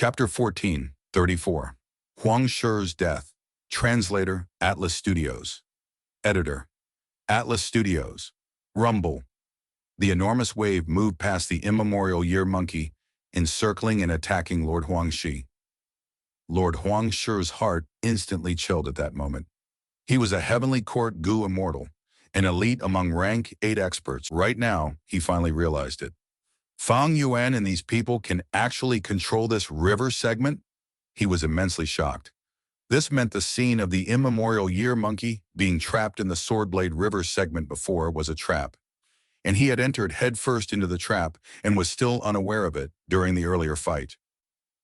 Chapter 14, 34. Huang Shi's death. Translator, Atlas Studios. Editor, Atlas Studios. Rumble. The enormous wave moved past the immemorial year monkey, encircling and attacking Lord Huang Shi. Lord Huang Shi's heart instantly chilled at that moment. He was a heavenly court Gu immortal, an elite among rank 8 experts. Right now, he finally realized it. Fang Yuan and these people can actually control this river segment? He was immensely shocked. This meant the scene of the immemorial year monkey being trapped in the Swordblade River segment before was a trap. And he had entered headfirst into the trap and was still unaware of it during the earlier fight.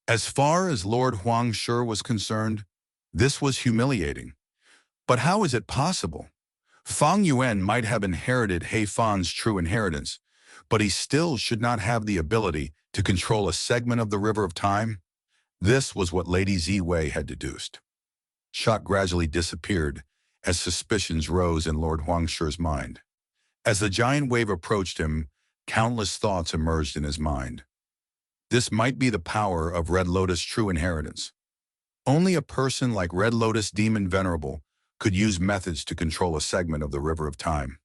As far as Lord Huang Shi was concerned, this was humiliating. But how is it possible? Fang Yuan might have inherited He Fan's true inheritance, but he still should not have the ability to control a segment of the River of Time. This was what Lady Ziwei had deduced. Shock gradually disappeared as suspicions rose in Lord Huang Shi's mind. As the giant wave approached him, countless thoughts emerged in his mind. This might be the power of Red Lotus' true inheritance. Only a person like Red Lotus Demon Venerable could use methods to control a segment of the River of Time.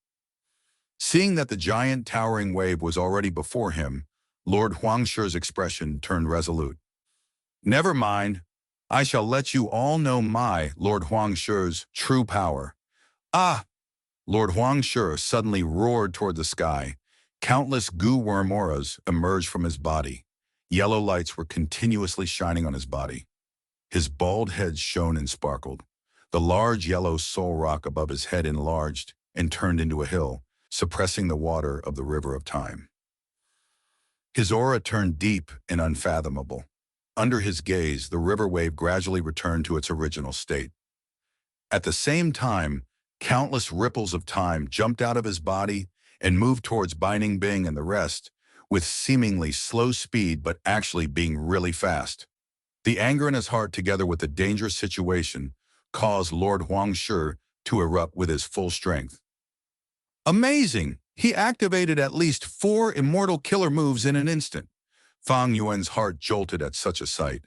Seeing that the giant towering wave was already before him, Lord Huang Shi's expression turned resolute. Never mind, I shall let you all know my Lord Huang Shi's true power. Ah! Lord Huang Shi suddenly roared toward the sky. Countless goo worm auras emerged from his body. Yellow lights were continuously shining on his body. His bald head shone and sparkled. The large yellow soul rock above his head enlarged and turned into a hill, suppressing the water of the River of Time. His aura turned deep and unfathomable. Under his gaze, the river wave gradually returned to its original state. At the same time, countless ripples of time jumped out of his body and moved towards Binding Bing and the rest, with seemingly slow speed but actually being really fast. The anger in his heart together with the dangerous situation caused Lord Huang Shi to erupt with his full strength. Amazing! He activated at least 4 immortal killer moves in an instant. Fang Yuan's heart jolted at such a sight.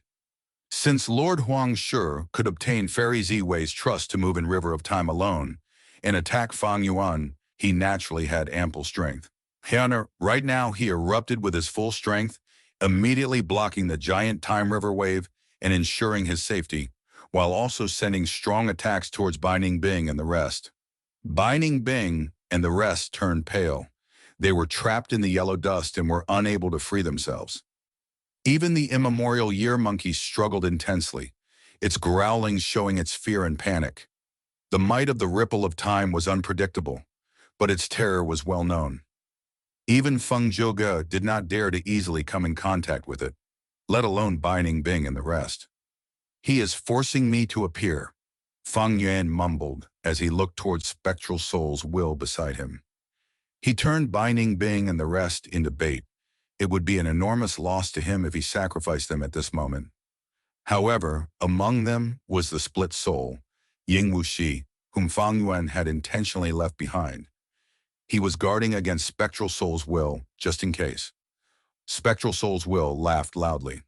Since Lord Huang Shi could obtain Fairy Ziwei's trust to move in River of Time alone and attack Fang Yuan, he naturally had ample strength. However, right now he erupted with his full strength, immediately blocking the giant time river wave and ensuring his safety, while also sending strong attacks towards Binding Bing and the rest. Binding Bing and the rest turned pale. They were trapped in the yellow dust and were unable to free themselves. Even the immemorial year monkey struggled intensely, its growling showing its fear and panic. The might of the ripple of time was unpredictable, but its terror was well known. Even Feng Zhouge did not dare to easily come in contact with it, let alone Binding Bing and the rest. He is forcing me to appear, Feng Yuan mumbled as he looked towards Spectral Soul's will beside him. He turned Binding Bing and the rest into bait. It would be an enormous loss to him if he sacrificed them at this moment. However, among them was the split soul, Ying Wuxi, whom Fang Yuan had intentionally left behind. He was guarding against Spectral Soul's will, just in case. Spectral Soul's will laughed loudly.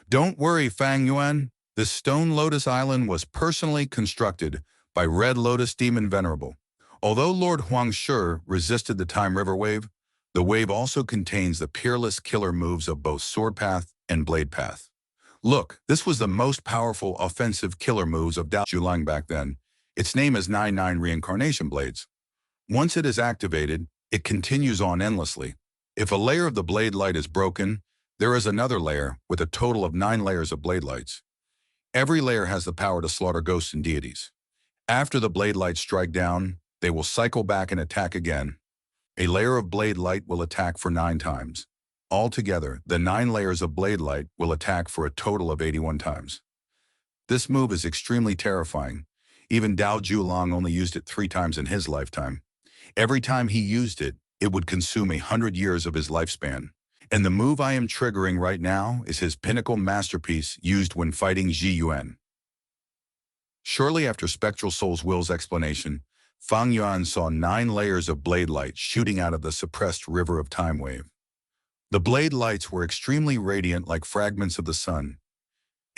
Don't worry, Fang Yuan. This Stone Lotus Island was personally constructed by Red Lotus Demon Venerable. Although Lord Huang Shi resisted the Time River wave, the wave also contains the peerless killer moves of both Sword Path and Blade Path. Look, this was the most powerful offensive killer moves of Dao Zhulang back then. Its name is 99 Reincarnation Blades. Once it is activated, it continues on endlessly. If a layer of the blade light is broken, there is another layer with a total of 9 layers of blade lights. Every layer has the power to slaughter ghosts and deities. After the blade lights strike down, they will cycle back and attack again. A layer of blade light will attack for 9 times. Altogether, the 9 layers of blade light will attack for a total of 81 times. This move is extremely terrifying. Even Dao Zhulang only used it 3 times in his lifetime. Every time he used it, it would consume 100 years of his lifespan. And the move I am triggering right now is his pinnacle masterpiece used when fighting Ji Yuan. Shortly after Spectral Soul's will's explanation, Fang Yuan saw 9 layers of blade light shooting out of the suppressed River of Time wave. The blade lights were extremely radiant like fragments of the sun.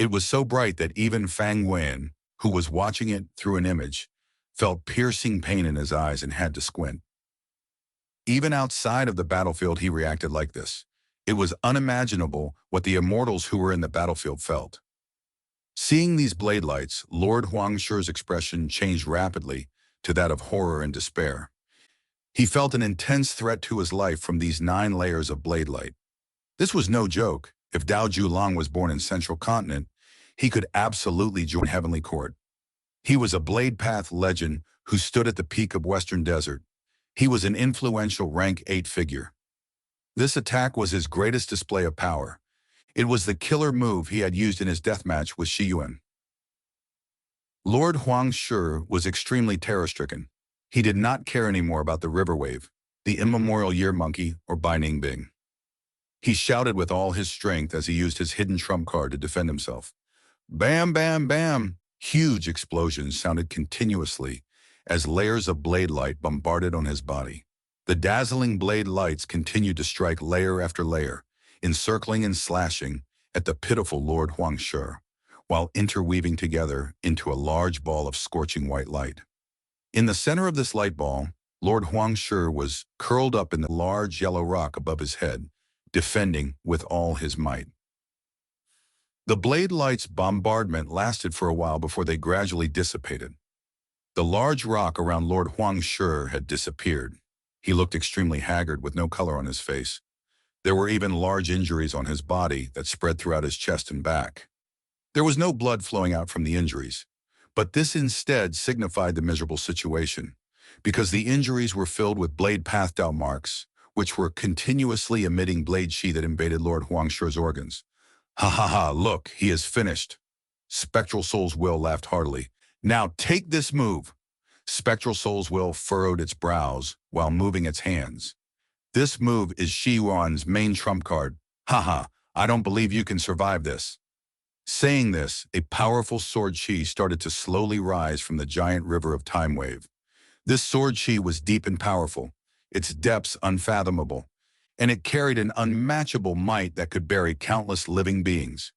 It was so bright that even Fang Yuan, who was watching it through an image, felt piercing pain in his eyes and had to squint. Even outside of the battlefield, he reacted like this. It was unimaginable what the immortals who were in the battlefield felt. Seeing these blade lights, Lord Huang Shi's expression changed rapidly to that of horror and despair. He felt an intense threat to his life from these 9 layers of blade light. This was no joke. If Dao Julang was born in Central Continent, he could absolutely join Heavenly Court. He was a blade path legend who stood at the peak of Western Desert. He was an influential rank 8 figure. This attack was his greatest display of power. It was the killer move he had used in his deathmatch with Shi Yuan. Lord Huang Shi was extremely terror-stricken. He did not care anymore about the river wave, the immemorial year monkey, or Bai Ningbing. He shouted with all his strength as he used his hidden trump card to defend himself. Bam, bam, bam! Huge explosions sounded continuously as layers of blade light bombarded on his body. The dazzling blade lights continued to strike layer after layer, encircling and slashing at the pitiful Lord Huang Shi, while interweaving together into a large ball of scorching white light. In the center of this light ball, Lord Huang Shi was curled up in the large yellow rock above his head, defending with all his might. The blade light's bombardment lasted for a while before they gradually dissipated. The large rock around Lord Huang Shi had disappeared. He looked extremely haggard with no color on his face. There were even large injuries on his body that spread throughout his chest and back. There was no blood flowing out from the injuries, but this instead signified the miserable situation, because the injuries were filled with blade path Dao marks, which were continuously emitting blade chi that invaded Lord Huang Shi's organs. Ha ha ha, look, he is finished. Spectral Soul's Will laughed heartily. Now take this move. Spectral Soul's Will furrowed its brows while moving its hands. This move is Shi Yuan's main trump card. Haha, I don't believe you can survive this. Saying this, a powerful sword chi started to slowly rise from the giant river of time wave. This sword chi was deep and powerful, its depths unfathomable, and it carried an unmatchable might that could bury countless living beings.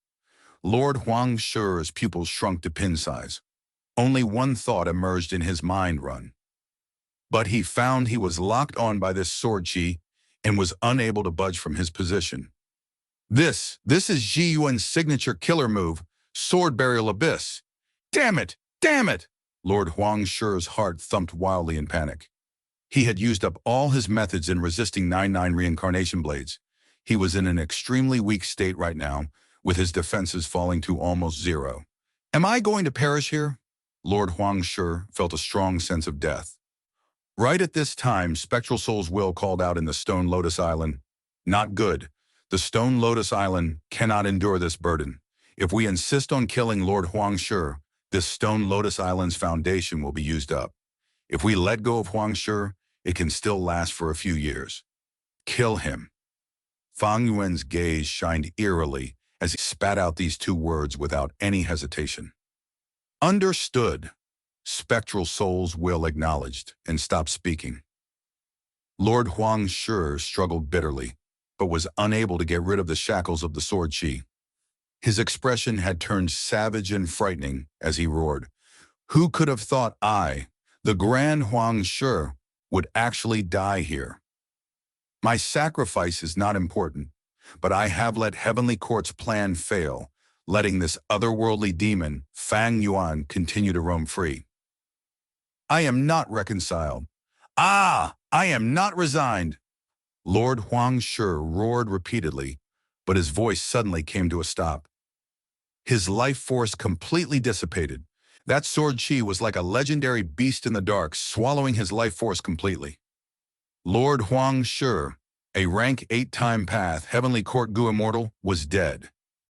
Lord Huang Shi's pupils shrunk to pin size. Only one thought emerged in his mind run. But he found he was locked on by this sword chi and was unable to budge from his position. This is Shi Yuan's signature killer move, Sword Burial Abyss. Damn it! Damn it! Lord Huang Shi's heart thumped wildly in panic. He had used up all his methods in resisting 9 reincarnation blades. He was in an extremely weak state right now, with his defenses falling to almost zero. Am I going to perish here? Lord Huang Shi felt a strong sense of death. Right at this time, Spectral Soul's Will called out in the Stone Lotus Island. Not good. The Stone Lotus Island cannot endure this burden. If we insist on killing Lord Huang Shi, this Stone Lotus Island's foundation will be used up. If we let go of Huang Shi, it can still last for a few years. Kill him. Fang Yuan's gaze shined eerily as he spat out these 2 words without any hesitation. Understood. Spectral Soul's Will acknowledged and stopped speaking. Lord Huang Shi struggled bitterly, but was unable to get rid of the shackles of the sword chi. His expression had turned savage and frightening as he roared. Who could have thought I, the Grand Huang Shi, would actually die here? My sacrifice is not important, but I have let Heavenly Court's plan fail, letting this otherworldly demon, Fang Yuan, continue to roam free. I am not reconciled. I am not resigned. Lord Huang Shi roared repeatedly, but his voice suddenly came to a stop. His life force completely dissipated. That sword chi was like a legendary beast in the dark, swallowing his life force completely. Lord Huang Shi, a rank 8-time path Heavenly Court Gu Immortal, was dead.